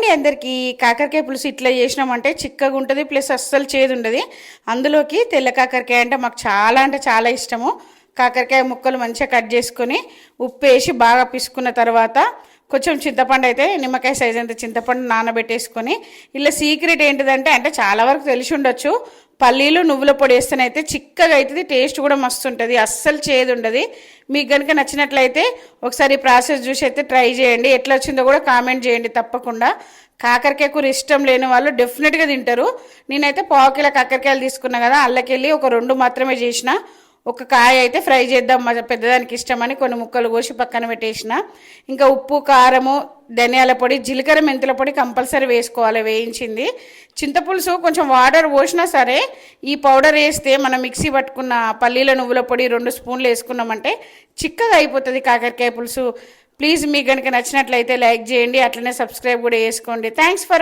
అండి అందరికీ. కాకరకాయ పులుసు ఇట్లా చేసినామంటే చిక్కగా ఉంటుంది, ప్లస్ అస్సలు చేదు ఉండదు. అందులోకి తెల్ల కాకరకాయ అంటే చాలా ఇష్టము. కాకరకాయ ముక్కలు మంచిగా కట్ చేసుకొని ఉప్పు వేసి బాగా పిసుకున్న తర్వాత కొంచెం చింతపండు అయితే నిమ్మకాయ సైజ్ అంత చింతపండు నానబెట్టేసుకొని, ఇలా సీక్రెట్ ఏంటిదంటే చాలా వరకు తెలిసి ఉండొచ్చు, పల్లీలు నువ్వుల పొడి వేస్తేనైతే చిక్కగా అవుతుంది, టేస్ట్ కూడా మస్తు ఉంటుంది, అస్సలు చేదు ఉండదు. మీకు కనుక నచ్చినట్లయితే ఒకసారి ప్రాసెస్ చూసి అయితే ట్రై చేయండి. ఎట్లా వచ్చిందో కూడా కామెంట్ చేయండి తప్పకుండా. కాకరకాయ కూర ఇష్టం లేని వాళ్ళు డెఫినెట్గా తింటారు. నేనైతే 1/4 కిలో కాకరకాయలు తీసుకున్నా కదా, అల్లకెళ్ళి ఒక 2 మాత్రమే చేసిన. ఒక కాయ అయితే ఫ్రై చేద్దాం మా పెద్దదానికి ఇష్టమని కొన్ని ముక్కలు కోసి పక్కన పెట్టేసిన. ఇంకా ఉప్పు, కారము, ధనియాల పొడి, జీలకర్ర, మెంతుల పొడి కంపల్సరీ వేసుకోవాలి వేయించింది. చింతపులుసు కొంచెం వాటర్ పోసినా సరే ఈ పౌడర్ వేస్తే మనం మిక్సీ పట్టుకున్న పల్లీల నువ్వుల పొడి 2 స్పూన్లు వేసుకున్నామంటే చిక్కగా అయిపోతుంది కాకరకాయ పులుసు. ప్లీజ్ మీకు కనుక నచ్చినట్లయితే లైక్ చేయండి, అట్లనే సబ్స్క్రైబ్ కూడా చేసుకోండి. Thanks for